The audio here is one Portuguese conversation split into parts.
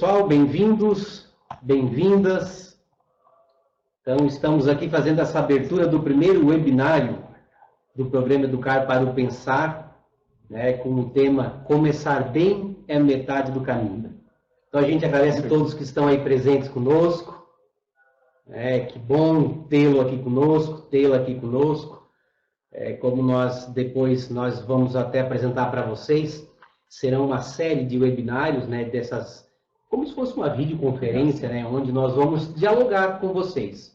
pessoal, bem-vindos, bem-vindas. Então, estamos aqui fazendo essa abertura do primeiro webinário do programa Educar para o Pensar, né, com o tema Começar Bem é metade do caminho. Então, a gente agradece a todos que estão aí presentes conosco. Que bom tê-lo aqui conosco, tê-la aqui conosco. Como depois nós vamos até apresentar para vocês, serão uma série de webinários, né, como se fosse uma videoconferência, né, onde nós vamos dialogar com vocês.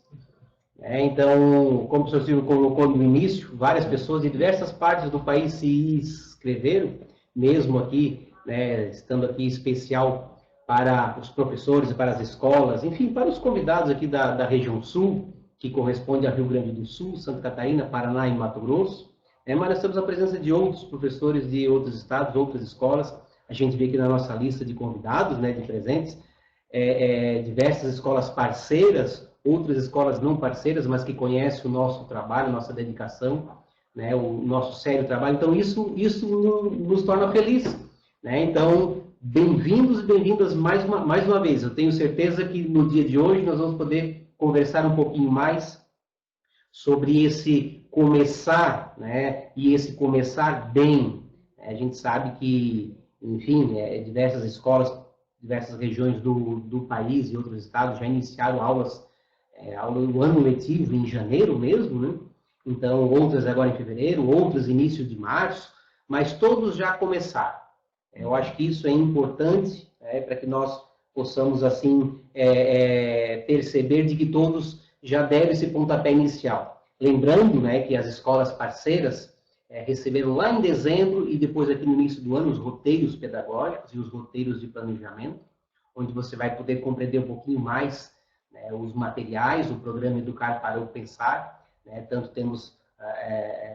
Então, como o professor Silvio colocou no início, várias pessoas de diversas partes do país se inscreveram, mesmo aqui, né, estando aqui em especial para os professores e para as escolas, enfim, para os convidados aqui da região sul, que corresponde a Rio Grande do Sul, Santa Catarina, Paraná e Mato Grosso. Mas nós temos a presença de outros professores de outros estados, outras escolas. A gente vê aqui na nossa lista de convidados, né, de presentes, diversas escolas parceiras, outras escolas não parceiras, mas que conhecem o nosso trabalho, nossa dedicação, né, o nosso sério trabalho. Então, isso nos torna felizes. Né? Então, bem-vindos e bem-vindas mais uma vez. Eu tenho certeza que no dia de hoje nós vamos poder conversar um pouquinho mais sobre esse começar, né, e esse começar bem. A gente sabe que, enfim, diversas escolas, diversas regiões do país e outros estados já iniciaram o ano letivo em janeiro mesmo, né? Então, outras agora em fevereiro, outras início de março, mas todos já começaram. Eu acho que isso é importante, para que nós possamos, assim, perceber de que todos já deram esse pontapé inicial. Lembrando, né, que as escolas parceiras receberam lá em dezembro e depois aqui no início do ano os roteiros pedagógicos e os roteiros de planejamento, onde você vai poder compreender um pouquinho mais, né, os materiais, o programa Educar para o Pensar. Né, tanto temos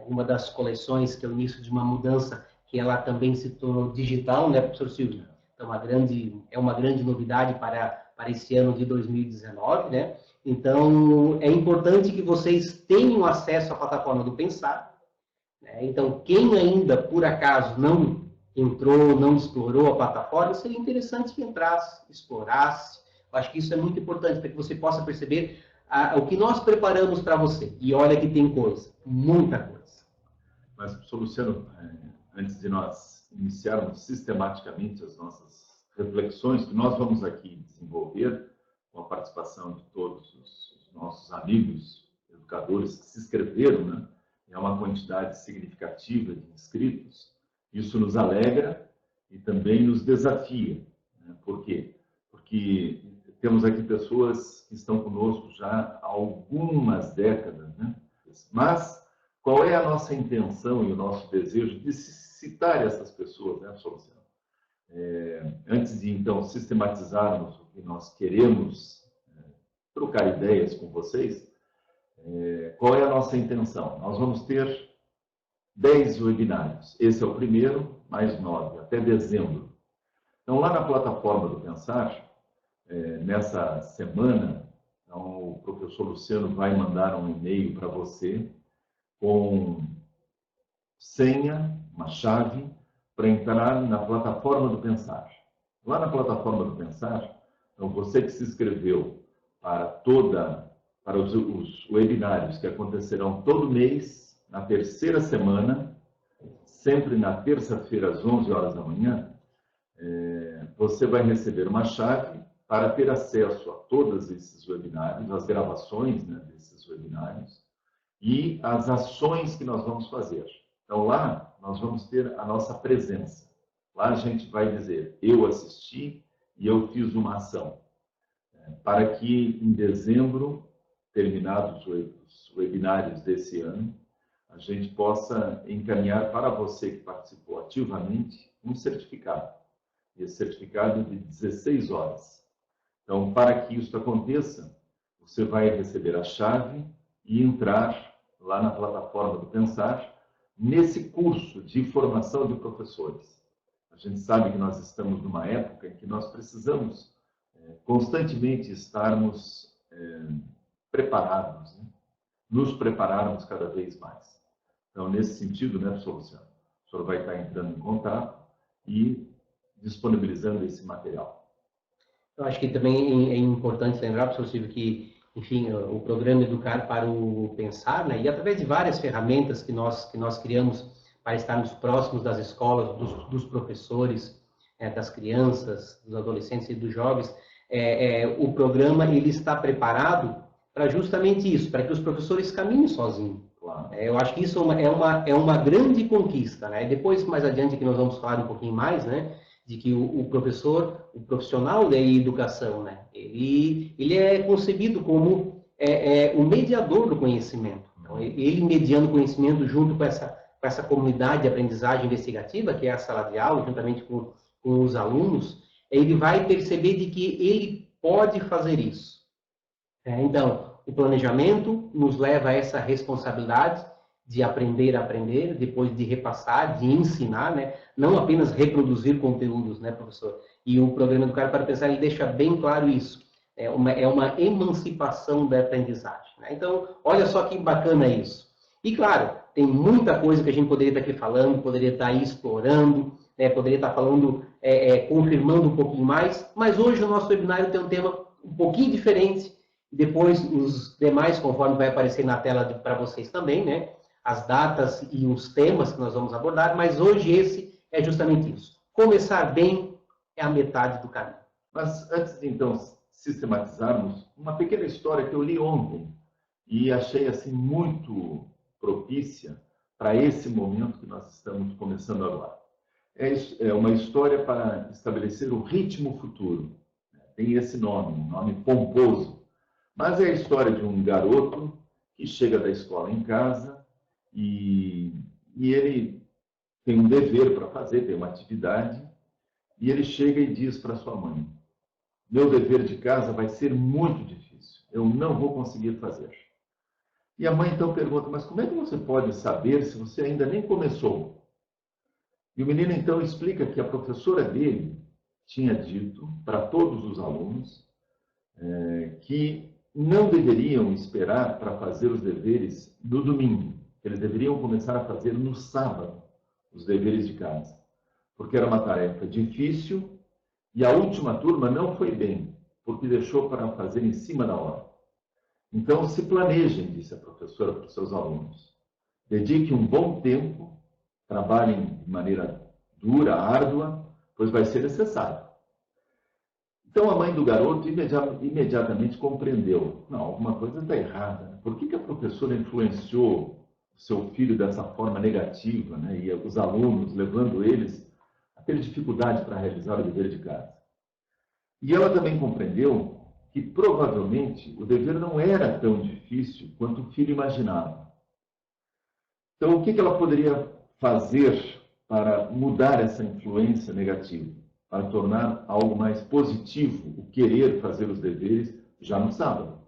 uma das coleções, que é o início de uma mudança, que ela também se tornou digital, né, professor Silvio? Então, é uma grande novidade para esse ano de 2019, né? Então, é importante que vocês tenham acesso à plataforma do Pensar. Né? Então, quem ainda, por acaso, não entrou, não explorou a plataforma, seria interessante que entrasse, explorasse. Eu acho que isso é muito importante para que você possa perceber o que nós preparamos para você. E olha que tem coisa, muita coisa. Mas, professor Luciano, antes de nós iniciarmos sistematicamente as nossas reflexões, que nós vamos aqui desenvolver, com a participação de todos os nossos amigos educadores que se inscreveram, né? É uma quantidade significativa de inscritos. Isso nos alegra e também nos desafia. Né? Por quê? Porque temos aqui pessoas que estão conosco já há algumas décadas, né? Mas qual é a nossa intenção e o nosso desejo de citar essas pessoas, né, professor Luciano? Antes de, então, sistematizarmos o que nós queremos trocar ideias com vocês, qual é a nossa intenção? Nós vamos ter 10 webinários. Esse é o primeiro, mais 9, até dezembro. Então, lá na plataforma do Pensar, nessa semana, então, o professor Luciano vai mandar um e-mail para você com senha, uma chave, para entrar na plataforma do Pensar. Lá na plataforma do Pensar, então você que se inscreveu para os webinários que acontecerão todo mês, na terceira semana, sempre na terça-feira às 11 horas da manhã, você vai receber uma chave para ter acesso a todos esses webinários, as gravações, né, desses webinários e as ações que nós vamos fazer. Então, lá, nós vamos ter a nossa presença. Lá a gente vai dizer, eu assisti e eu fiz uma ação. Para que, em dezembro, terminados os webinários desse ano, a gente possa encaminhar para você que participou ativamente um certificado. Esse certificado de 16 horas. Então, para que isso aconteça, você vai receber a chave e entrar lá na plataforma do Pensar, nesse curso de formação de professores. A gente sabe que nós estamos numa época em que nós precisamos constantemente estarmos preparados, né? Nos prepararmos cada vez mais. Então, nesse sentido, né, professor Luciano, o senhor vai estar entrando em contato e disponibilizando esse material. Eu acho que também é importante lembrar, professor Silvio, que, enfim, o programa Educar para o Pensar, né, e através de várias ferramentas que nós criamos para estarmos próximos das escolas, dos professores, das crianças, dos adolescentes e dos jovens, o programa ele está preparado para justamente isso, para que os professores caminhem sozinhos. Eu acho que isso é uma grande conquista, né? Depois, mais adiante, que nós vamos falar um pouquinho mais, né? De que o professor, o profissional da educação, né? Ele é concebido como o mediador do conhecimento. Então, ele mediando o conhecimento junto com essa comunidade de aprendizagem investigativa, que é a sala de aula, juntamente com os alunos, ele vai perceber de que ele pode fazer isso. Então, o planejamento nos leva a essa responsabilidade de aprender a aprender, depois de repassar, de ensinar, né? Não apenas reproduzir conteúdos, né, professor? E o programa Educar para Pensar, ele deixa bem claro isso. É uma emancipação da aprendizagem. Né? Então, olha só que bacana isso. E, claro, tem muita coisa que a gente poderia estar aqui falando, poderia estar aí explorando, né? Poderia estar falando, confirmando um pouquinho mais, mas hoje o nosso webinário tem um tema um pouquinho diferente. Depois, os demais, conforme vai aparecer na tela para vocês também, né? As datas e os temas que nós vamos abordar, mas hoje esse é justamente isso. Começar bem é a metade do caminho. Mas antes de, então, sistematizarmos, uma pequena história que eu li ontem e achei assim muito propícia para esse momento que nós estamos começando agora. É uma história para estabelecer o ritmo futuro. Tem esse nome, um nome pomposo. Mas é a história de um garoto que chega da escola em casa e ele tem um dever para fazer, tem uma atividade, e ele chega e diz para sua mãe: meu dever de casa vai ser muito difícil, eu não vou conseguir fazer. E a mãe então pergunta: mas como é que você pode saber se você ainda nem começou? E o menino então explica que a professora dele tinha dito para todos os alunos que não deveriam esperar para fazer os deveres no domingo. Eles deveriam começar a fazer no sábado os deveres de casa, porque era uma tarefa difícil e a última turma não foi bem, porque deixou para fazer em cima da hora. Então, se planejem, disse a professora para os seus alunos. Dedique um bom tempo, trabalhem de maneira dura, árdua, pois vai ser necessário. Então a mãe do garoto imediatamente compreendeu: não, alguma coisa está errada. Por que a professora influenciou o seu filho dessa forma negativa, né? E os alunos, levando eles a ter dificuldade para realizar o dever de casa? E ela também compreendeu que provavelmente o dever não era tão difícil quanto o filho imaginava. Então o que ela poderia fazer para mudar essa influência negativa? Para tornar algo mais positivo o querer fazer os deveres já no sábado.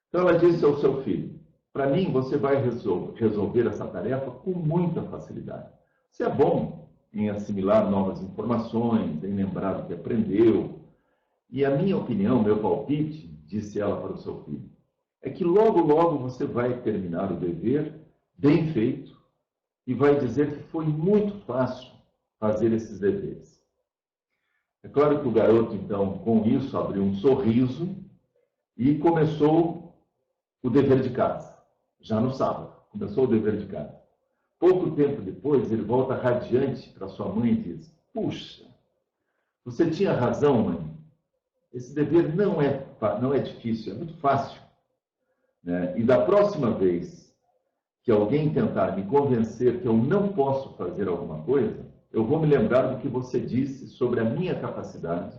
Então ela disse ao seu filho: para mim você vai resolver essa tarefa com muita facilidade. Você é bom em assimilar novas informações, em lembrar o que aprendeu. E a minha opinião, meu palpite, disse ela para o seu filho, é que logo, logo você vai terminar o dever bem feito e vai dizer que foi muito fácil fazer esses deveres. É claro que o garoto, então, com isso, abriu um sorriso e começou o dever de casa, já no sábado. Começou o dever de casa. Pouco tempo depois, ele volta radiante para sua mãe e diz: puxa, você tinha razão, mãe. Esse dever não é difícil, é muito fácil. Né? E da próxima vez que alguém tentar me convencer que eu não posso fazer alguma coisa, eu vou me lembrar do que você disse sobre a minha capacidade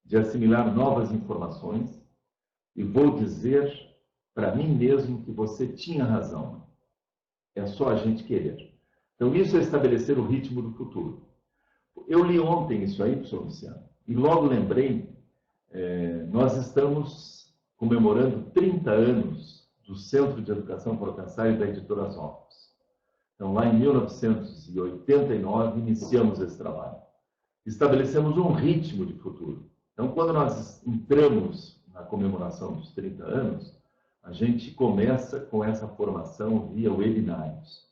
de assimilar novas informações e vou dizer para mim mesmo que você tinha razão. É só a gente querer. Então, isso é estabelecer o ritmo do futuro. Eu li ontem isso aí, professor Luciano, e logo lembrei, nós estamos comemorando 30 anos do Centro de Educação para o Pensar e da Editora Zócoli. Então, lá em 1989, iniciamos esse trabalho. Estabelecemos um ritmo de futuro. Então, quando nós entramos na comemoração dos 30 anos, a gente começa com essa formação via webinários.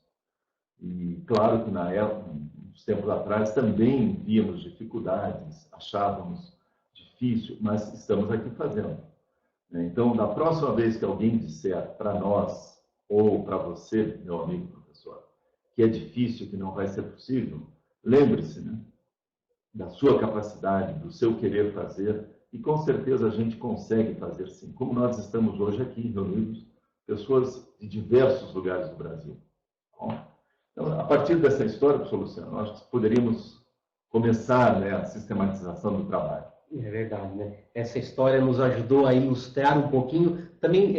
E, claro que na época, uns tempos atrás, também víamos dificuldades, achávamos difícil, mas estamos aqui fazendo. Então, da próxima vez que alguém disser para nós, ou para você, meu amigo professor, que é difícil, que não vai ser possível, lembre-se, né, da sua capacidade, do seu querer fazer, e com certeza a gente consegue fazer sim. Como nós estamos hoje aqui reunidos, pessoas de diversos lugares do Brasil. Bom, então, a partir dessa história, professor Luciano, nós poderíamos começar, né, a sistematização do trabalho. É verdade, né? Essa história nos ajudou a ilustrar um pouquinho também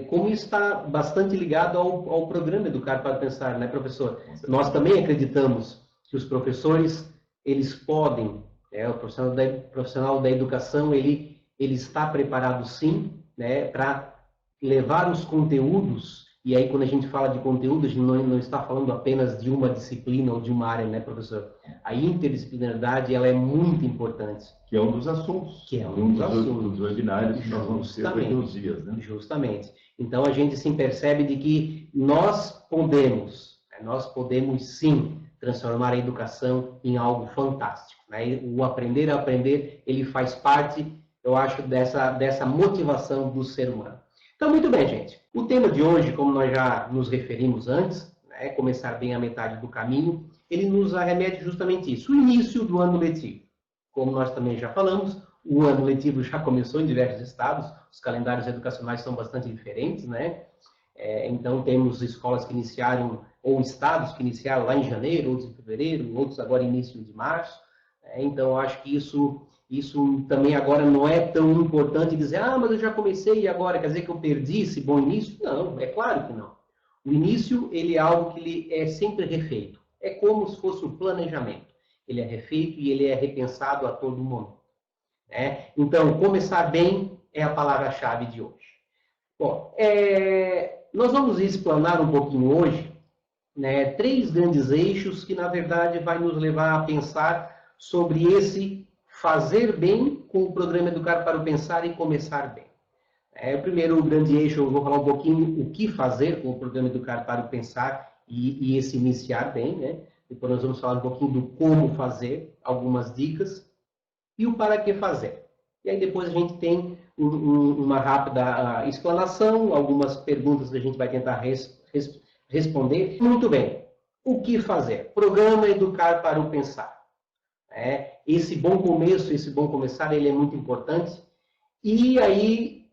como isso está bastante ligado ao programa Educar para Pensar, né, professor? Nós também acreditamos que os professores, eles podem, o profissional da educação, ele está preparado sim, né, para levar os conteúdos. E aí, quando a gente fala de conteúdo, a gente não está falando apenas de uma disciplina ou de uma área, né, professor? A interdisciplinaridade, ela é muito importante. Que é um dos assuntos. Que é um dos assuntos. Dos webinários que nós vamos ter daqui uns dias, né? Justamente. Então, a gente sim percebe de que nós podemos sim transformar a educação em algo fantástico, né? O aprender a aprender, ele faz parte, eu acho, dessa motivação do ser humano. Então, muito bem, gente. O tema de hoje, como nós já nos referimos antes, né, começar bem a metade do caminho, ele nos arremete justamente isso, o início do ano letivo. Como nós também já falamos, o ano letivo já começou em diversos estados, os calendários educacionais são bastante diferentes, né? Então, temos escolas que iniciaram, ou estados que iniciaram lá em janeiro, outros em fevereiro, outros agora início de março. Então, eu acho que isso também agora não é tão importante dizer, mas eu já comecei e agora quer dizer que eu perdi esse bom início? Não, é claro que não. O início, ele é algo que ele é sempre refeito. É como se fosse um planejamento. Ele é refeito e ele é repensado a todo momento. Então, começar bem é a palavra-chave de hoje. Bom, nós vamos explanar um pouquinho hoje, né, 3 grandes eixos que, na verdade, vai nos levar a pensar sobre esse fazer bem com o programa Educar para o Pensar e começar bem. O primeiro grande eixo, eu vou falar um pouquinho o que fazer com o programa Educar para o Pensar e esse iniciar bem, né? Depois nós vamos falar um pouquinho do como fazer, algumas dicas, e o para que fazer. E aí depois a gente tem uma rápida explanação, algumas perguntas que a gente vai tentar responder. Muito bem, o que fazer? Programa Educar para o Pensar. Esse bom começo, esse bom começar, ele é muito importante. E aí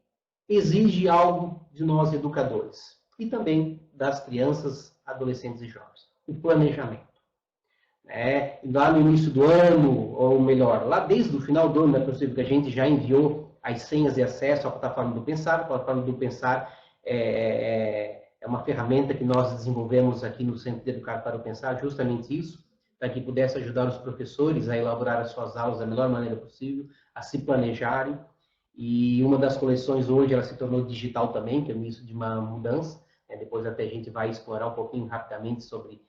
exige algo de nós educadores. E também das crianças, adolescentes e jovens. O planejamento. Lá no início do ano, ou melhor, lá desde o final do ano, é possível que a gente já enviou as senhas de acesso à plataforma do Pensar. A plataforma do Pensar é uma ferramenta que nós desenvolvemos aqui no Centro de Educar para o Pensar, justamente isso, para que pudesse ajudar os professores a elaborar as suas aulas da melhor maneira possível, a se planejarem. E uma das coleções hoje, ela se tornou digital também, que é o início de uma mudança. Depois até a gente vai explorar um pouquinho rapidamente sobre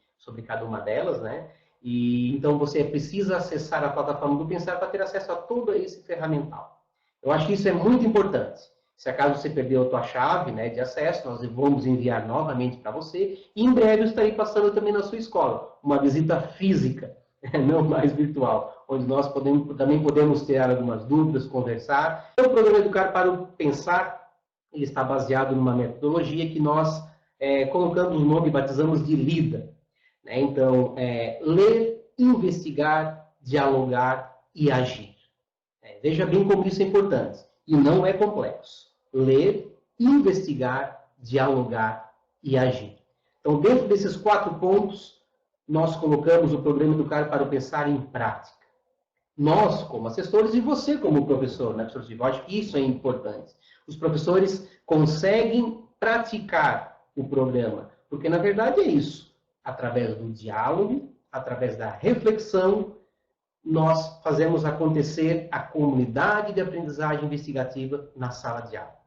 cada uma delas, né? E então você precisa acessar a plataforma do Pensar para ter acesso a todo esse ferramental. Eu acho que isso é muito importante. Se acaso você perdeu a tua chave, né, de acesso, nós vamos enviar novamente para você. E em breve eu estarei passando também na sua escola uma visita física, não mais virtual, onde nós também podemos ter algumas dúvidas, conversar. Então, o programa Educar para o Pensar, ele está baseado numa metodologia que nós colocamos o nome e batizamos de LIDA. Então, ler, investigar, dialogar e agir. Veja bem como isso é importante. E não é complexo. Ler, investigar, dialogar e agir. Então, dentro desses 4 pontos, nós colocamos o programa Educar para o Pensar em prática. Nós, como assessores, e você como professor, né, professor Silvio? Acho que isso é importante. Os professores conseguem praticar o programa, porque, na verdade, é isso. Através do diálogo, através da reflexão, nós fazemos acontecer a comunidade de aprendizagem investigativa na sala de aula.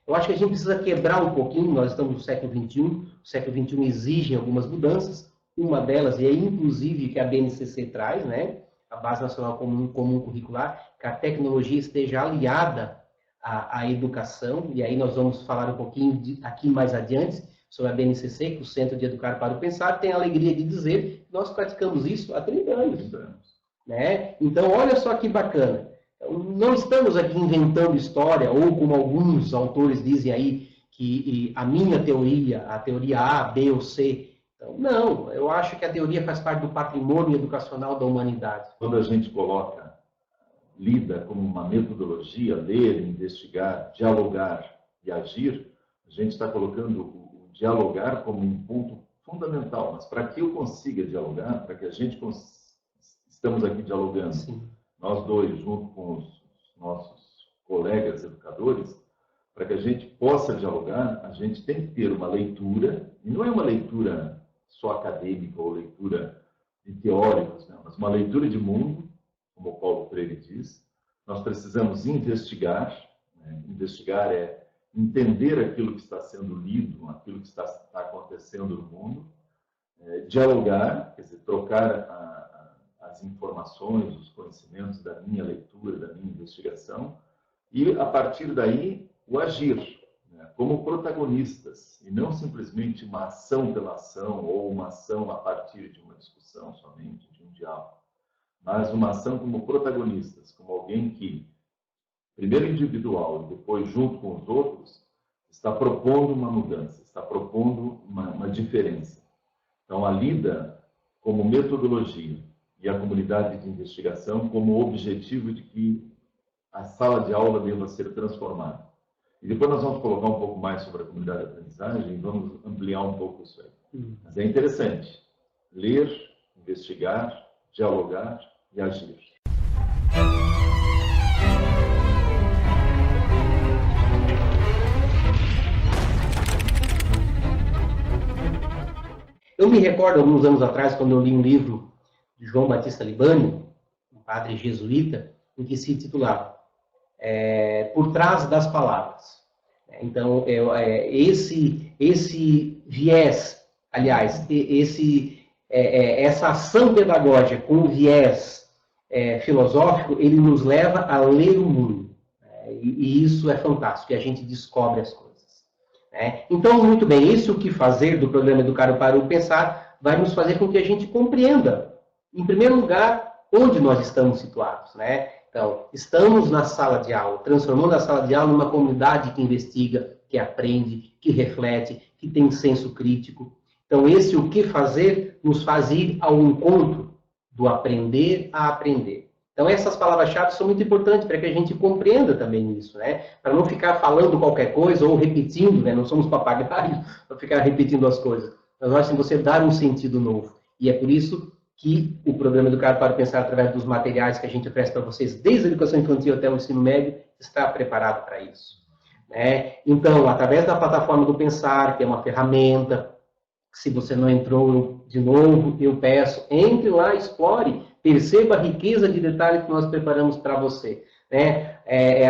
Eu acho que a gente precisa quebrar um pouquinho, nós estamos no século XXI, o século XXI exige algumas mudanças, uma delas, e é inclusive que a BNCC traz, né, a Base Nacional Comum Curricular, que a tecnologia esteja aliada à educação, e aí nós vamos falar um pouquinho aqui mais adiante, sobre a BNCC, que o Centro de Educar para o Pensar tem a alegria de dizer que nós praticamos isso há 30 anos. Né? Então, olha só que bacana. Não estamos aqui inventando história, ou como alguns autores dizem aí, que a minha teoria, a teoria A, B ou C. Então, não, eu acho que a teoria faz parte do patrimônio educacional da humanidade. Quando a gente lida como uma metodologia, ler, investigar, dialogar e agir, a gente está colocando o dialogar como um ponto fundamental. Mas para que eu consiga dialogar, para que a gente estamos aqui dialogando, sim, nós dois, junto com os nossos colegas educadores, para que a gente possa dialogar, a gente tem que ter uma leitura, e não é uma leitura só acadêmica ou leitura de teóricos, né? Mas uma leitura de mundo, como o Paulo Freire diz. Nós precisamos investigar, né? Investigar é entender aquilo que está sendo lido, aquilo que está acontecendo no mundo, dialogar, quer dizer, trocar as informações, os conhecimentos da minha leitura, da minha investigação, e a partir daí o agir, né? Como protagonistas, e não simplesmente uma ação pela ação, ou uma ação a partir de uma discussão somente, de um diálogo, mas uma ação como protagonistas, como alguém que, primeiro individual e depois junto com os outros, está propondo uma mudança, está propondo uma diferença. Então, a lida como metodologia e a comunidade de investigação como objetivo de que a sala de aula deva ser transformada. E depois nós vamos colocar um pouco mais sobre a comunidade de aprendizagem e vamos ampliar um pouco isso aí. Mas é interessante ler, investigar, dialogar e agir. Eu me recordo, alguns anos atrás, quando eu li um livro de João Batista Libani, um padre jesuíta, em que se titulava Por Trás das Palavras. Então, esse viés, aliás, essa ação pedagógica com o viés filosófico, ele nos leva a ler o mundo. E isso é fantástico, e a gente descobre as coisas. Então, muito bem, isso o que fazer do programa Educar para o Pensar vai nos fazer com que a gente compreenda, em primeiro lugar, onde nós estamos situados. Então, estamos na sala de aula, transformando a sala de aula numa comunidade que investiga, que aprende, que reflete, que tem senso crítico. Então, esse o que fazer nos faz ir ao encontro do aprender a aprender. Então, essas palavras-chave são muito importantes para que a gente compreenda também isso, Para não ficar falando qualquer coisa ou repetindo, Não somos papagaios para ficar repetindo as coisas. Mas nós temos que você dar um sentido novo. E é por isso que o programa Educar para Pensar, através dos materiais que a gente oferece para vocês, desde a educação infantil até o ensino médio, está preparado para isso. Então, através da plataforma do Pensar, que é uma ferramenta, se você não entrou de novo, eu peço, entre lá, explore, perceba a riqueza de detalhes que nós preparamos para você.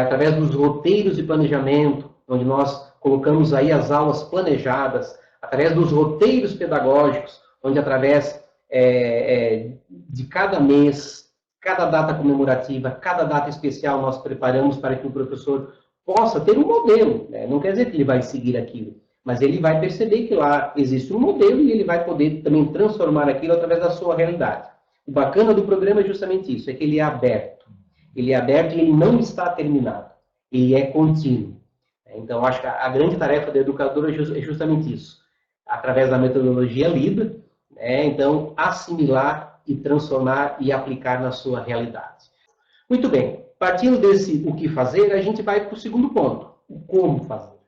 Através dos roteiros de planejamento, onde nós colocamos aí as aulas planejadas, através dos roteiros pedagógicos, onde através de cada mês, cada data comemorativa, cada data especial, nós preparamos para que o professor possa ter um modelo. Não quer dizer que ele vai seguir aquilo, mas ele vai perceber que lá existe um modelo e ele vai poder também transformar aquilo através da sua realidade. O bacana do programa é justamente isso, é que ele é aberto. Ele é aberto e ele não está terminado. Ele é contínuo. Então, acho que a grande tarefa do educador é justamente isso. Através da metodologia LIDA, então, assimilar e transformar e aplicar na sua realidade. Muito bem. Partindo desse o que fazer, a gente vai para o segundo ponto, o como fazer.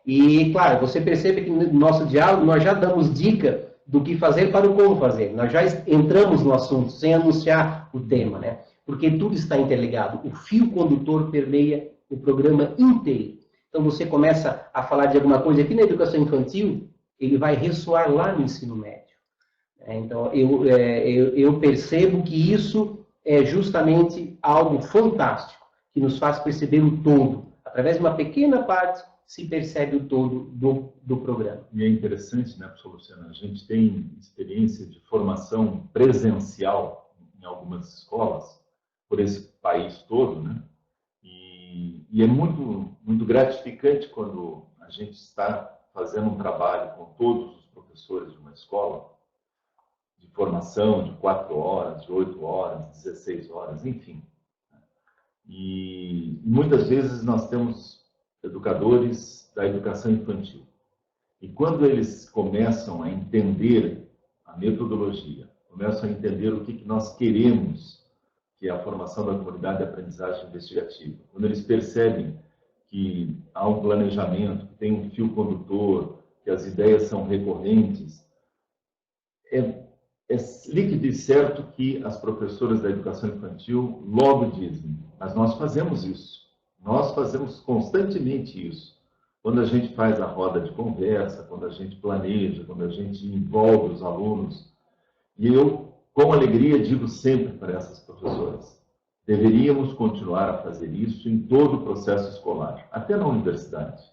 E, claro, você percebe que no nosso diálogo nós já damos dica do que fazer para o como fazer. Nós já entramos no assunto, sem anunciar o tema, Porque tudo está interligado. O fio condutor permeia o programa inteiro. Então, você começa a falar de alguma coisa aqui na educação infantil, ele vai ressoar lá no ensino médio. Então, eu percebo que isso é justamente algo fantástico, que nos faz perceber o todo. Através de uma pequena parte, se percebe o todo do programa. E é interessante, professor Luciano, a gente tem experiência de formação presencial em algumas escolas, por esse país todo, E é muito, muito gratificante quando a gente está fazendo um trabalho com todos os professores de uma escola, de formação de 4 horas, de 8 horas, 16 horas, enfim. E muitas vezes nós temos educadores da educação infantil. E quando eles começam a entender a metodologia, começam a entender o que nós queremos, que é a formação da comunidade de aprendizagem investigativa, quando eles percebem que há um planejamento, que tem um fio condutor, que as ideias são recorrentes, é líquido e certo que as professoras da educação infantil logo dizem, mas nós fazemos isso, nós fazemos constantemente isso. Quando a gente faz a roda de conversa, quando a gente planeja, quando a gente envolve os alunos, e eu, com alegria, digo sempre para essas professoras, deveríamos continuar a fazer isso em todo o processo escolar, até na universidade,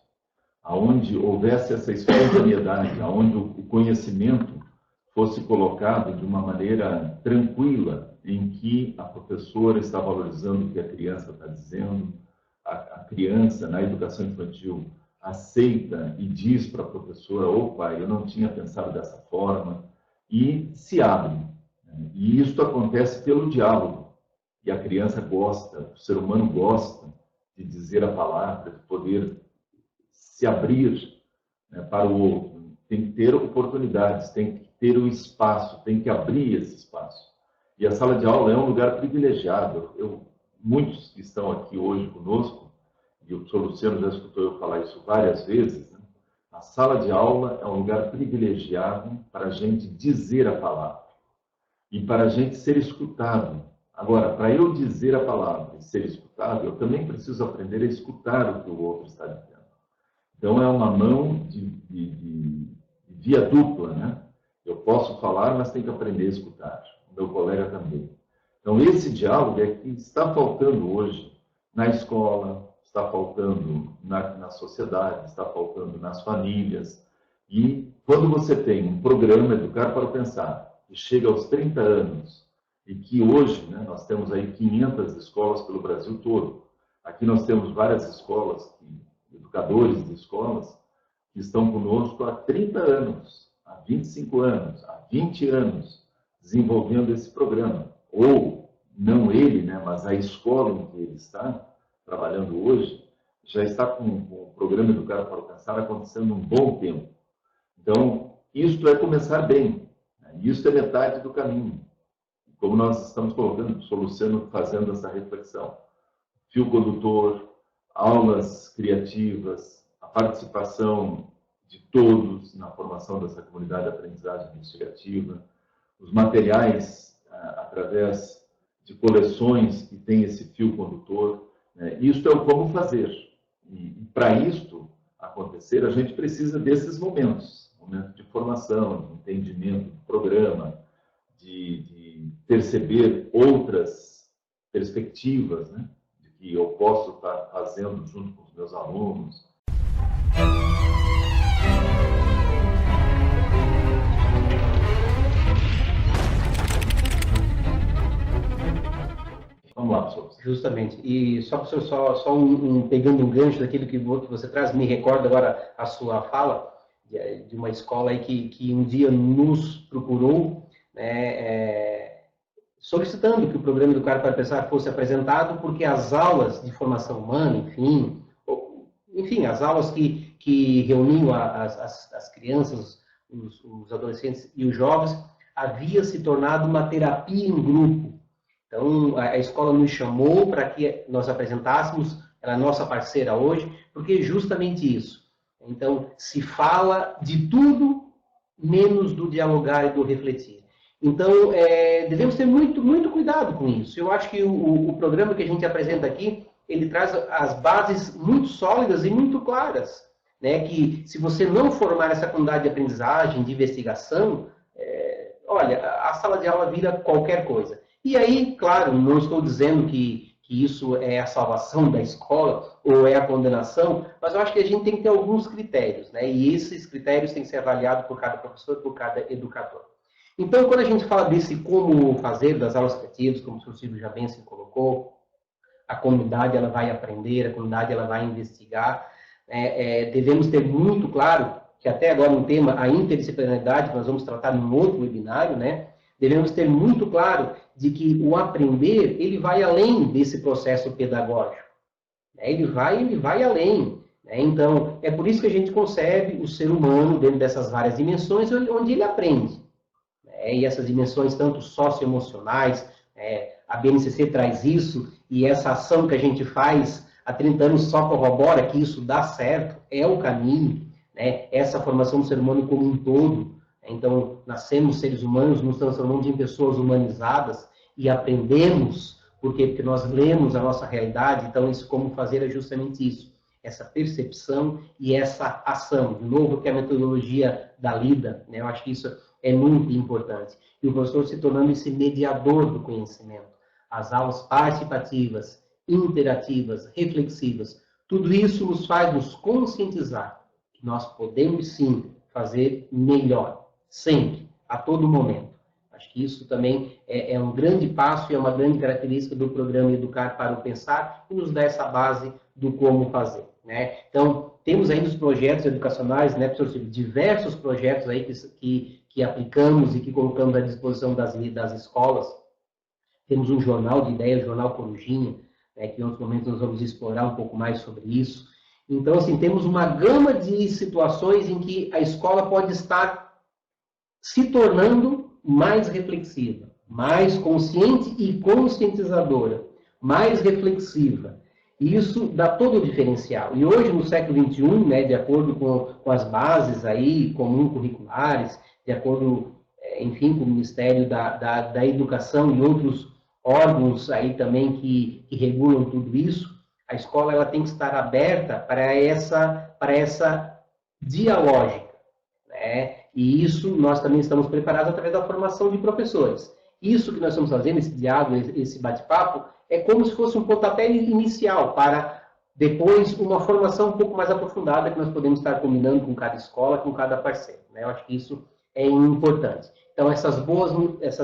aonde houvesse essa espontaneidade, aonde o conhecimento fosse colocado de uma maneira tranquila, em que a professora está valorizando o que a criança está dizendo, a criança, na educação infantil, aceita e diz para a professora, pai, eu não tinha pensado dessa forma, e se abre. E isso acontece pelo diálogo. E a criança gosta, o ser humano gosta de dizer a palavra, de poder se abrir, né, para o outro. Tem que ter oportunidades, tem que ter o espaço, tem que abrir esse espaço. E a sala de aula é um lugar privilegiado. Muitos que estão aqui hoje conosco, e o professor Luciano já escutou eu falar isso várias vezes, né? A sala de aula é um lugar privilegiado para a gente dizer a palavra e para a gente ser escutado. Agora, para eu dizer a palavra e ser escutado, eu também preciso aprender a escutar o que o outro está dizendo. Então, é uma mão de via dupla, né? Eu posso falar, mas tenho que aprender a escutar. O meu colega também. Então, esse diálogo é que está faltando hoje na escola, está faltando na sociedade, está faltando nas famílias. E quando você tem um programa Educar para o Pensar, que chega aos 30 anos, e que hoje, né, nós temos aí 500 escolas pelo Brasil todo. Aqui nós temos várias escolas, educadores de escolas, que estão conosco há 30 anos, há 25 anos, há 20 anos, desenvolvendo esse programa. Ou, não ele, né, mas a escola em que ele está trabalhando hoje, já está com o programa Educar para o Pensar acontecendo um bom tempo. Então, isto é começar bem, né? Isso é metade do caminho. Como nós estamos colocando, o Luciano fazendo essa reflexão. Fio condutor, aulas criativas, a participação de todos na formação dessa comunidade de aprendizagem investigativa, os materiais através de coleções que têm esse fio condutor. Isto é o como fazer. E para isto acontecer, a gente precisa desses momentos de formação, de entendimento do programa, de perceber outras perspectivas, né, de que eu posso estar fazendo junto com os meus alunos. Vamos lá, professor. Justamente. E só pegando um gancho daquilo que você traz, me recorda agora a sua fala de uma escola aí que um dia nos procurou, né, solicitando que o programa Educar para Pensar fosse apresentado, porque as aulas de formação humana, enfim, as aulas que reuniam as crianças, os adolescentes e os jovens, havia se tornado uma terapia em grupo. Então, a escola nos chamou para que nós apresentássemos, ela é nossa parceira hoje, porque é justamente isso. Então, se fala de tudo, menos do dialogar e do refletir. Então, devemos ter muito, muito cuidado com isso. Eu acho que o programa que a gente apresenta aqui, ele traz as bases muito sólidas e muito claras, né? Que se você não formar essa comunidade de aprendizagem, de investigação, olha, a sala de aula vira qualquer coisa. E aí, claro, não estou dizendo que isso é a salvação da escola ou é a condenação, mas eu acho que a gente tem que ter alguns critérios, né? E esses critérios têm que ser avaliados por cada professor, por cada educador. Então, quando a gente fala desse como fazer das aulas criativas, como o Sr. Silvio já bem se colocou, a comunidade ela vai aprender, a comunidade ela vai investigar, devemos ter muito claro que até agora um tema, a interdisciplinaridade, que nós vamos tratar num outro webinário, né? devemos ter muito claro de que o aprender, ele vai além desse processo pedagógico. Ele vai além. Então, é por isso que a gente concebe o ser humano dentro dessas várias dimensões, onde ele aprende. E essas dimensões, tanto socioemocionais, a BNCC traz isso, e essa ação que a gente faz há 30 anos só corrobora que isso dá certo, é o caminho, essa formação do ser humano como um todo. Então, nascemos seres humanos, nos transformamos em pessoas humanizadas e aprendemos. Por quê? Porque nós lemos a nossa realidade, então isso como fazer é justamente isso, essa percepção e essa ação. De novo, que é a metodologia da lida, eu acho que isso é muito importante. E o professor se tornando esse mediador do conhecimento. As aulas participativas, interativas, reflexivas, tudo isso nos faz nos conscientizar que nós podemos sim fazer melhor, sempre, a todo momento. Acho que isso também é um grande passo e é uma grande característica do programa Educar para o Pensar, que nos dá essa base do como fazer. Então, temos aí nos projetos educacionais, professor Silvio, diversos projetos aí que aplicamos e que colocamos à disposição das escolas. Temos um jornal de ideias, o Jornal Corujinha, que em outros momentos nós vamos explorar um pouco mais sobre isso. Então, assim, temos uma gama de situações em que a escola pode estar se tornando mais reflexiva, mais consciente e conscientizadora, mais reflexiva. E isso dá todo o diferencial. E hoje, no século XXI, de acordo com as bases aí, comum curriculares, de acordo, enfim, com o Ministério da Educação e outros órgãos aí também que regulam tudo isso, a escola ela tem que estar aberta para essa dialógica, E isso nós também estamos preparados através da formação de professores. Isso que nós estamos fazendo, esse diálogo, esse bate-papo, é como se fosse um pontapé inicial para depois uma formação um pouco mais aprofundada que nós podemos estar combinando com cada escola, com cada parceiro. Eu acho que isso é importante. Então, essas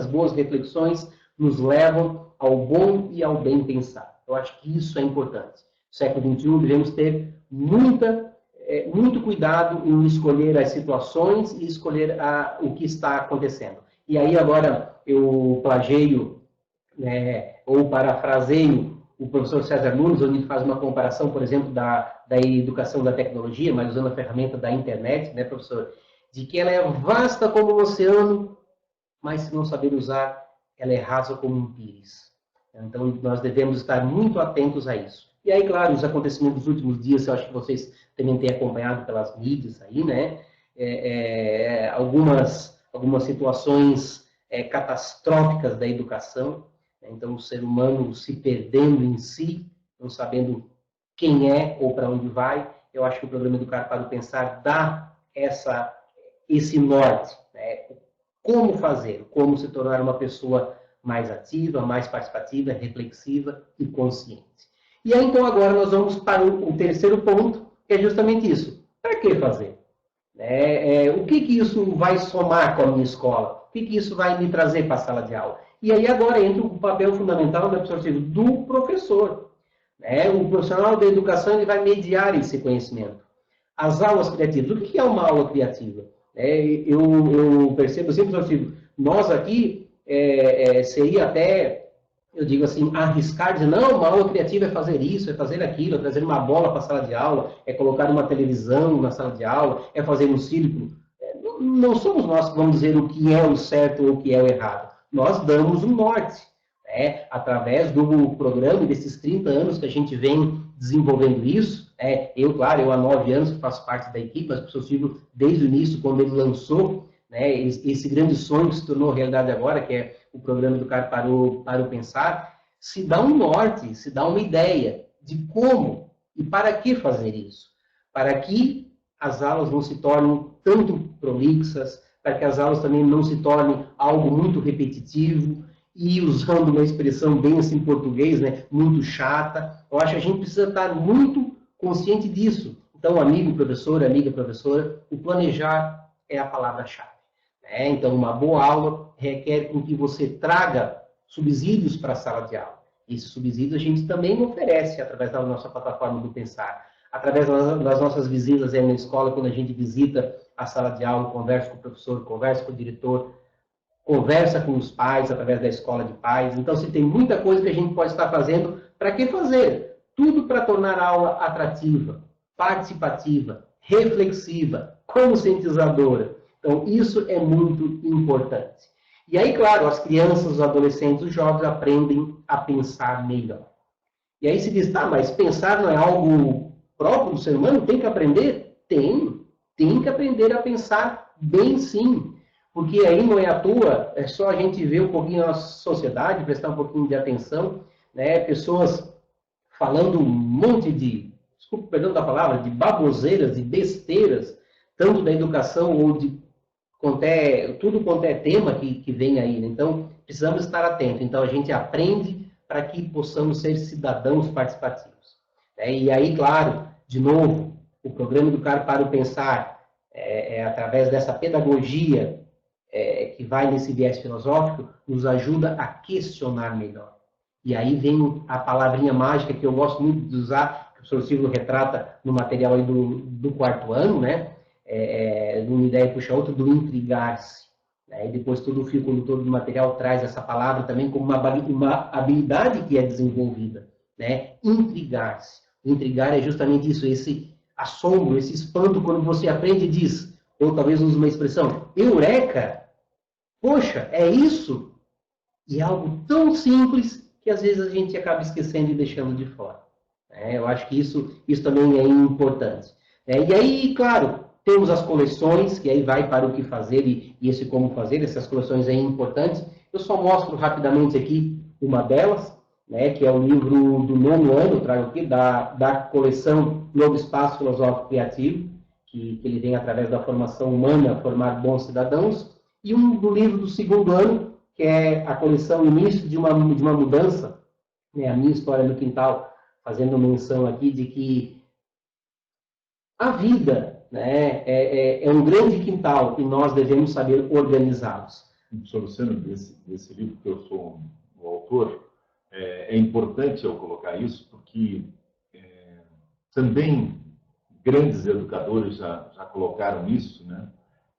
boas reflexões nos levam ao bom e ao bem pensar. Eu acho que isso é importante. No século XXI, devemos ter muito cuidado em escolher as situações e escolher o que está acontecendo. E aí, agora, eu plageio, ou parafraseio o professor César Nunes, onde ele faz uma comparação, por exemplo, da educação da tecnologia, mas usando a ferramenta da internet, professor, de que ela é vasta como um oceano, mas se não saber usar, ela é rasa como um pires. Então, nós devemos estar muito atentos a isso. E aí, claro, os acontecimentos dos últimos dias, eu acho que vocês também têm acompanhado pelas mídias aí, algumas situações catastróficas da educação. Então, o ser humano se perdendo em si, não sabendo quem é ou para onde vai. Eu acho que o programa Educar para o Pensar dá esse norte. Como fazer, como se tornar uma pessoa mais ativa, mais participativa, reflexiva e consciente. E aí, então, agora nós vamos para o terceiro ponto, que é justamente isso. Para que fazer? O que isso vai somar com a minha escola? O que isso vai me trazer para a sala de aula? E aí, agora, entra o papel fundamental do professor. O profissional da educação ele vai mediar esse conhecimento. As aulas criativas. O que é uma aula criativa? Eu percebo sempre, professor Silvio, nós aqui seria até, eu digo assim, arriscar, dizer, não, uma aula criativa é fazer isso, é fazer aquilo, é trazer uma bola para a sala de aula, é colocar uma televisão na sala de aula, é fazer um círculo. Não somos nós que vamos dizer o que é o certo ou o que é o errado. Nós damos um norte, através do programa, desses 30 anos que a gente vem desenvolvendo isso. Claro, eu há 9 anos que faço parte da equipe, mas o professor Silvio, desde o início, quando ele lançou esse grande sonho que se tornou realidade agora, que é o programa Educar para o Pensar, se dá um norte, se dá uma ideia de como e para que fazer isso. Para que as aulas não se tornem tanto prolixas, para que as aulas também não se tornem algo muito repetitivo, e usando uma expressão bem assim em português, muito chata. Eu acho que a gente precisa estar muito consciente disso. Então, amigo professor, amiga professora, o planejar é a palavra-chave. Então, uma boa aula requer com que você traga subsídios para a sala de aula. Esses subsídios a gente também oferece através da nossa plataforma do Pensar. Através das nossas visitas na escola, quando a gente visita a sala de aula, conversa com o professor, conversa com o diretor, conversa com os pais através da escola de pais. Então, se tem muita coisa que a gente pode estar fazendo, para que fazer? Tudo para tornar a aula atrativa, participativa, reflexiva, conscientizadora. Então, isso é muito importante. E aí, claro, as crianças, os adolescentes, os jovens aprendem a pensar melhor. E aí se diz, tá, mas pensar não é algo próprio do ser humano? Tem que aprender? Tem que aprender a pensar bem sim. Porque aí não é à toa, é só a gente ver um pouquinho a nossa sociedade, prestar um pouquinho de atenção, né? Pessoas falando um monte de, desculpa, perdão da palavra, de baboseiras, de besteiras, tanto da educação ou de tudo quanto é tema que vem aí. Né? Então, precisamos estar atentos. Então, a gente aprende para que possamos ser cidadãos participativos. E aí, claro, de novo, o programa Educar para o Pensar, através dessa pedagogia que vai nesse viés filosófico, nos ajuda a questionar melhor. E aí vem a palavrinha mágica que eu gosto muito de usar, que o professor Silvio retrata no material aí do 4º ano, né? De uma ideia puxa outra, do intrigar-se. Né? E depois todo o fio condutor do material traz essa palavra também como uma habilidade que é desenvolvida. Né? Intrigar-se. Intrigar é justamente isso, esse assombro, esse espanto quando você aprende e diz, ou talvez use uma expressão, eureka! Poxa, é isso? E é algo tão simples que às vezes a gente acaba esquecendo e deixando de fora. Eu acho que isso também é importante. E aí, claro, temos as coleções, que aí vai para o que fazer e esse como fazer, essas coleções aí importantes. Eu só mostro rapidamente aqui uma delas, né, que é o livro do 9º ano, trago aqui, da coleção Novo Espaço Filosófico Criativo, que ele vem através da formação humana, formar bons cidadãos, e um do livro do 2º ano, que é a coleção Início de uma Mudança, né, a minha história no quintal, fazendo menção aqui de que a vida, né, é um grande quintal e nós devemos saber organizá-los. Professor Luciano, desse livro que eu sou o autor, é importante eu colocar isso, porque também grandes educadores já colocaram isso, né?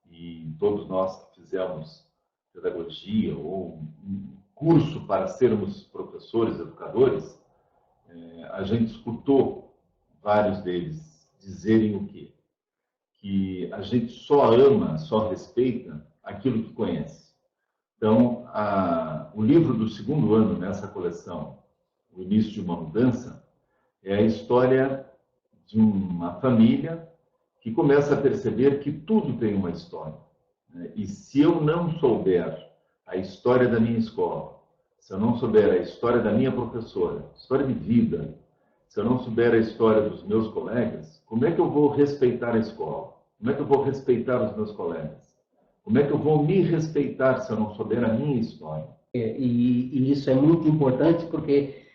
E todos nós que fizemos pedagogia ou um curso para sermos professores, educadores, a gente escutou vários deles dizerem o quê? Que a gente só ama, só respeita aquilo que conhece. Então, o livro do 2º ano nessa coleção, O Início de uma Mudança, é a história de uma família que começa a perceber que tudo tem uma história. Né? E se eu não souber a história da minha escola, se eu não souber a história da minha professora, história de vida, se eu não souber a história dos meus colegas, como é que eu vou respeitar a escola? Como é que eu vou respeitar os meus colegas? Como é que eu vou me respeitar se eu não souber a minha história? E isso é muito importante porque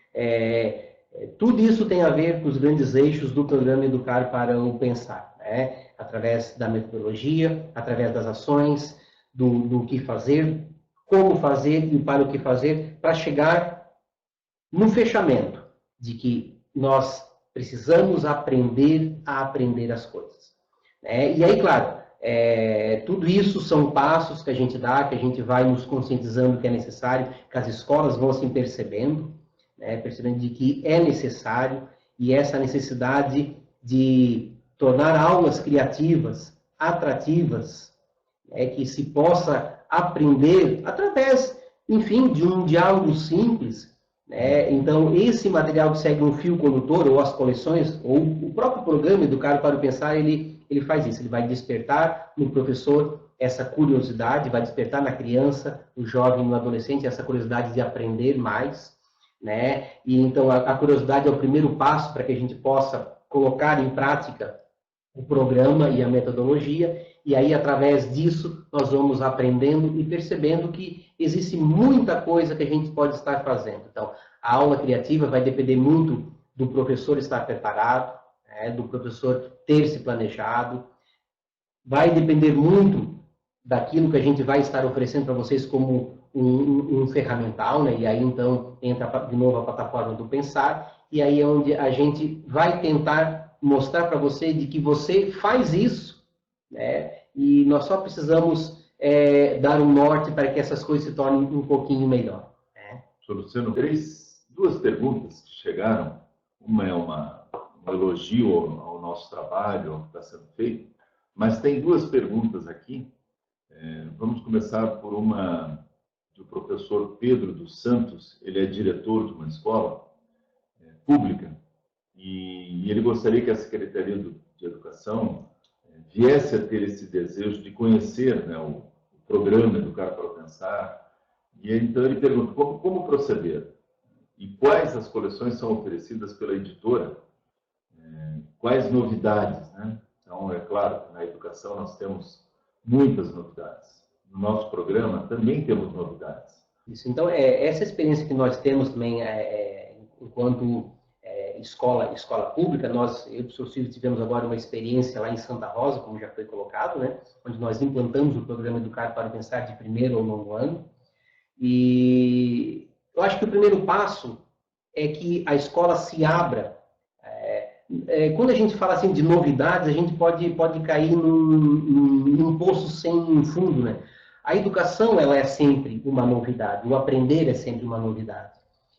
tudo isso tem a ver com os grandes eixos do programa Educar para o Pensar, né? Através da metodologia, através das ações, do que fazer, como fazer e para o que fazer, para chegar no fechamento de que nós precisamos aprender a aprender as coisas. E aí, claro, tudo isso são passos que a gente dá, que a gente vai nos conscientizando que é necessário, que as escolas vão assim percebendo, percebendo de que é necessário, e essa necessidade de tornar aulas criativas, atrativas, que se possa aprender através, enfim, de um diálogo simples. Então, esse material que segue um fio condutor, ou as coleções, ou o próprio programa Educar para o Pensar, ele faz isso, ele vai despertar no professor essa curiosidade, vai despertar na criança, no jovem, no adolescente, essa curiosidade de aprender mais, né? E então a curiosidade é o primeiro passo para que a gente possa colocar em prática o programa e a metodologia, e aí através disso nós vamos aprendendo e percebendo que existe muita coisa que a gente pode estar fazendo. Então, a aula criativa vai depender muito do professor estar preparado, do professor ter se planejado, vai depender muito daquilo que a gente vai estar oferecendo para vocês como um ferramental, né? E aí então entra de novo a plataforma do Pensar, e aí é onde a gente vai tentar mostrar para você de que você faz isso, né? E nós só precisamos dar um norte para que essas coisas se tornem um pouquinho melhor. Né? Luciano, duas perguntas que chegaram. Uma é um elogio ao nosso trabalho, ao que está sendo feito, mas tem duas perguntas aqui. Vamos começar por uma do professor Pedro dos Santos. Ele é diretor de uma escola pública e ele gostaria que a Secretaria de Educação viesse a ter esse desejo de conhecer, né, o programa Educar para Pensar. E então ele pergunta como proceder e quais as coleções são oferecidas pela editora, quais novidades, né? Então, é claro que na educação nós temos muitas novidades. No nosso programa também temos novidades. Isso, então, essa experiência que nós temos também, enquanto escola pública, eu e os seus filhos tivemos agora uma experiência lá em Santa Rosa, como já foi colocado, né? Onde nós implantamos o programa Educar para Pensar de 1º ao 9º ano. E eu acho que o primeiro passo é que a escola se abra. Quando a gente fala assim de novidades, a gente pode cair num poço sem fundo, né? A educação, ela é sempre uma novidade, o aprender é sempre uma novidade.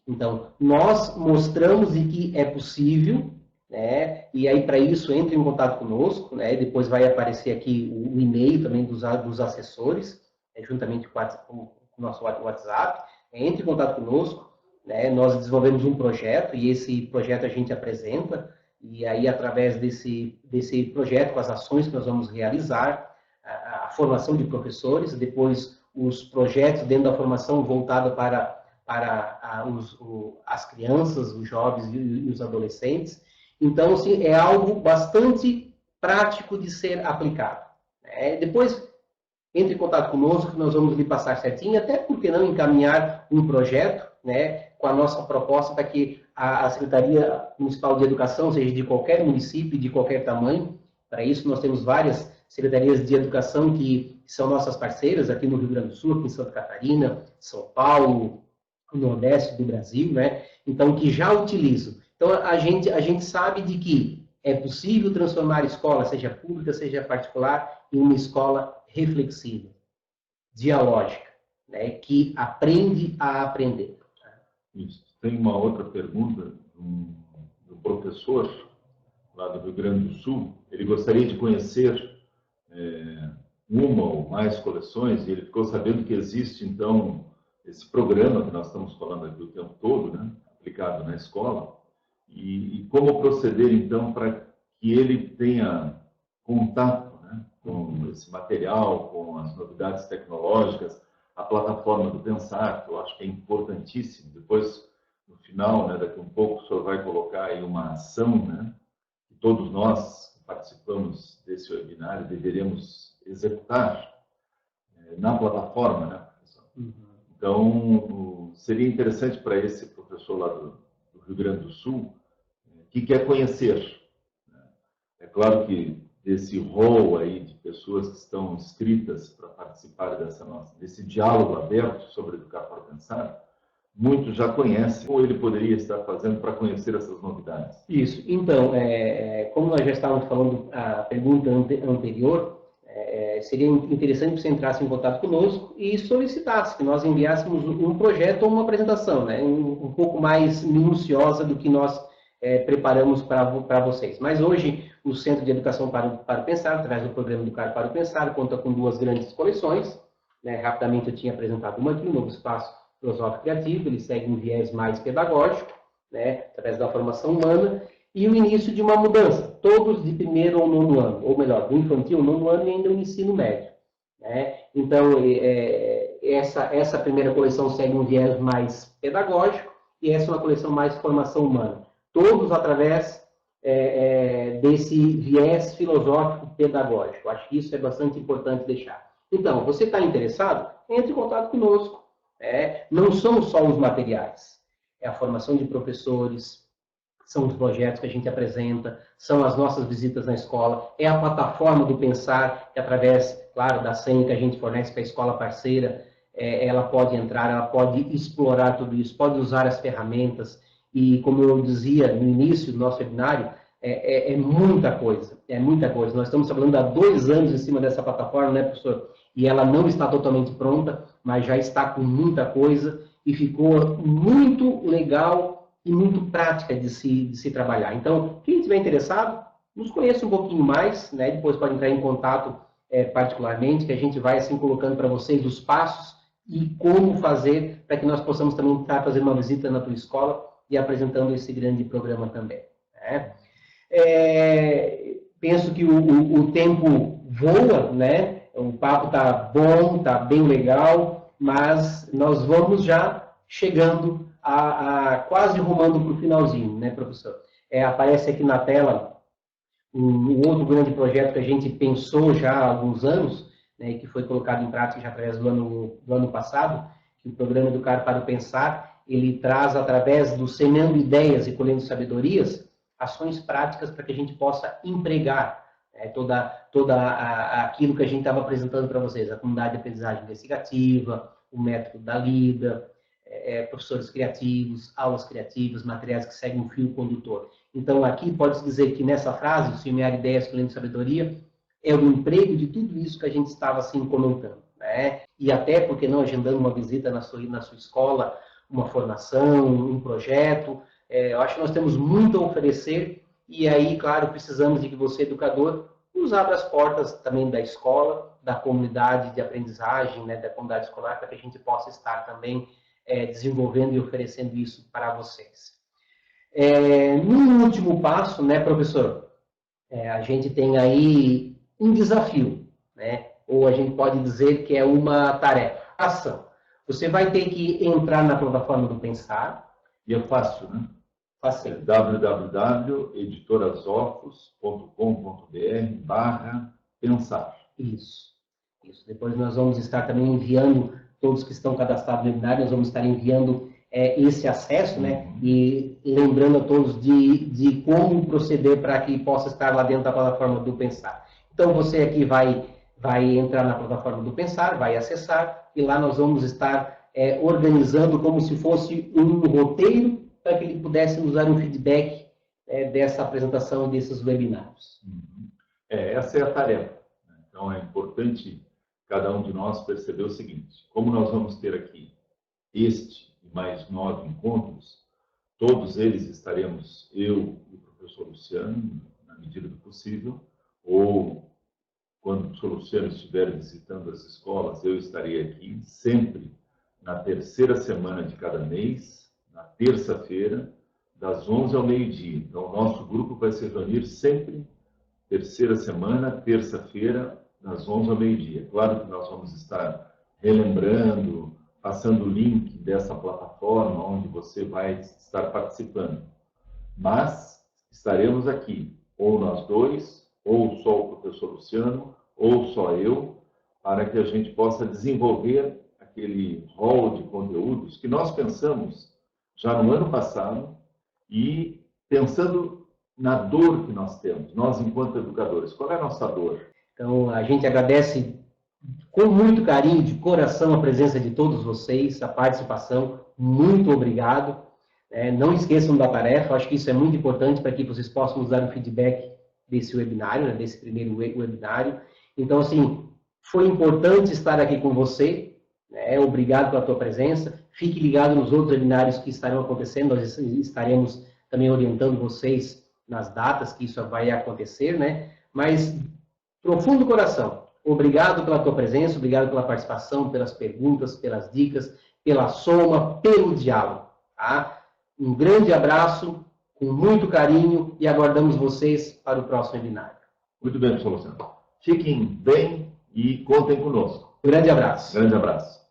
Então, nós mostramos de que é possível, né? E aí, para isso, entre em contato conosco, né? Depois vai aparecer aqui o e-mail também dos assessores, juntamente com o nosso WhatsApp. Entre em contato conosco, né? Nós desenvolvemos um projeto e esse projeto a gente apresenta, e aí, através desse projeto, com as ações que nós vamos realizar, a formação de professores, depois os projetos dentro da formação voltada para as crianças, os jovens e os adolescentes. Então, assim, é algo bastante prático de ser aplicado. Depois, entre em contato conosco, que nós vamos lhe passar certinho, até porque não encaminhar um projeto, né, com a nossa proposta para que a Secretaria Municipal de Educação, seja de qualquer município, de qualquer tamanho. Para isso, nós temos várias secretarias de educação que são nossas parceiras, aqui no Rio Grande do Sul, aqui em Santa Catarina, São Paulo, no Nordeste do Brasil, né? Então, que já utilizam. Então, a gente sabe de que é possível transformar a escola, seja pública, seja particular, em uma escola reflexiva, dialógica, né? Que aprende a aprender. Isso. Tem uma outra pergunta do professor lá do Rio Grande do Sul. Ele gostaria de conhecer uma ou mais coleções, e ele ficou sabendo que existe, então, esse programa que nós estamos falando aqui o tempo todo, né, aplicado na escola, e como proceder, então, para que ele tenha contato, né, com esse material, com as novidades tecnológicas, a plataforma do Pensar, que eu acho que é importantíssimo. Depois, no final, né, daqui a um pouco, o senhor vai colocar aí uma ação, né, que todos nós que participamos desse webinário deveremos executar na plataforma, né, professor? Então, seria interessante para esse professor lá do Rio Grande do Sul, que quer conhecer. É claro que desse rol aí de pessoas que estão inscritas para participar desse diálogo aberto sobre Educar para Pensar, muitos já conhecem. Ou ele poderia estar fazendo para conhecer essas novidades? Isso. Então, como nós já estávamos falando a pergunta anterior, seria interessante que você entrasse em contato conosco e solicitasse que nós enviássemos um projeto ou uma apresentação, né, um pouco mais minuciosa do que nós preparamos para vocês. Mas hoje, o Centro de Educação para o Pensar, através do programa Educar para o Pensar, conta com 2 grandes coleções. Né? Rapidamente eu tinha apresentado uma aqui, o Novo Espaço Filosófico Criativo, ele segue um viés mais pedagógico, né, através da formação humana, e o início de uma mudança, todos de 1º ao 9º ano, ou melhor, do infantil ao 9º ano e ainda o ensino médio. Né? Então, essa primeira coleção segue um viés mais pedagógico, e essa é uma coleção mais formação humana. Todos através desse viés filosófico pedagógico. Acho que isso é bastante importante deixar. Então, você está interessado? Entre em contato conosco. Não são só os materiais. É a formação de professores, são os projetos que a gente apresenta, são as nossas visitas na escola, é a plataforma do Pensar, que através, claro, da senha que a gente fornece para a escola parceira, ela pode entrar, ela pode explorar tudo isso, pode usar as ferramentas. E, como eu dizia no início do nosso webinário, é muita coisa, é muita coisa. Nós estamos trabalhando há 2 anos em cima dessa plataforma, né, professor? E ela não está totalmente pronta, mas já está com muita coisa e ficou muito legal e muito prática de se trabalhar. Então, quem estiver interessado, nos conheça um pouquinho mais, né? Depois pode entrar em contato particularmente, que a gente vai assim colocando para vocês os passos e como fazer para que nós possamos também estar fazendo uma visita na tua escola e apresentando esse grande programa também. Né? Penso que o tempo voa, né? O papo está bom, está bem legal, mas nós vamos já chegando quase rumando para o finalzinho, né, professor? Aparece aqui na tela um outro grande projeto que a gente pensou já há alguns anos, né, que foi colocado em prática já através do ano passado, que o programa Educar para o Pensar, ele traz, através do Semeando Ideias e Colhendo Sabedorias, ações práticas para que a gente possa empregar aquilo que a gente estava apresentando para vocês, a comunidade de aprendizagem investigativa, o método da lida, professores criativos, aulas criativas, materiais que seguem um fio condutor. Então, aqui pode-se dizer que nessa frase, o semear ideias, colhendo sabedoria, é o emprego de tudo isso que a gente estava assim comentando. Né? E até, porque não, agendando uma visita na sua escola, uma formação, um projeto, eu acho que nós temos muito a oferecer e aí, claro, precisamos de que você, educador, nos abra as portas também da escola, da comunidade de aprendizagem, né, da comunidade escolar, para que a gente possa estar também desenvolvendo e oferecendo isso para vocês. No último passo, né, professor, a gente tem aí um desafio, né? Ou a gente pode dizer que é uma tarefa, ação. Você vai ter que entrar na plataforma do Pensar. E é fácil, né? Fácil. www.editorasofos.com.br/pensar. Isso. Depois nós vamos estar também enviando, todos que estão cadastrados no webinar, nós vamos estar enviando esse acesso, né? E lembrando a todos de como proceder para que possa estar lá dentro da plataforma do Pensar. Então, você aqui vai entrar na plataforma do Pensar, vai acessar, e lá nós vamos estar organizando como se fosse um roteiro para que ele pudesse nos dar um feedback dessa apresentação desses webinários. Essa é a tarefa. Então, é importante cada um de nós perceber o seguinte: como nós vamos ter aqui este e mais 9 encontros, todos eles estaremos, eu e o professor Luciano, na medida do possível, ou quando o professor Luciano estiver visitando as escolas, eu estarei aqui sempre na 3ª semana de cada mês, na terça-feira, das 11 ao meio-dia. Então, o nosso grupo vai se reunir sempre 3ª semana, terça-feira, das 11 ao meio-dia. Claro que nós vamos estar relembrando, passando o link dessa plataforma onde você vai estar participando. Mas estaremos aqui, ou nós dois, ou só o professor Luciano, ou só eu, para que a gente possa desenvolver aquele rol de conteúdos que nós pensamos já no ano passado e pensando na dor que nós temos, nós enquanto educadores. Qual é a nossa dor? Então, a gente agradece com muito carinho, de coração, a presença de todos vocês, a participação. Muito obrigado. Não esqueçam da tarefa, acho que isso é muito importante para que vocês possam nos dar um feedback desse webinário, né, desse primeiro webinário. Então, assim, foi importante estar aqui com você. Obrigado pela tua presença. Fique ligado nos outros webinários que estarão acontecendo. Nós estaremos também orientando vocês nas datas que isso vai acontecer, né? Mas, profundo coração, obrigado pela tua presença, obrigado pela participação, pelas perguntas, pelas dicas, pela soma, pelo diálogo. Tá? Um grande abraço, com muito carinho, e aguardamos vocês para o próximo webinário. Muito bem, professor Luciano. Fiquem bem e contem conosco. Um grande abraço. Grande abraço.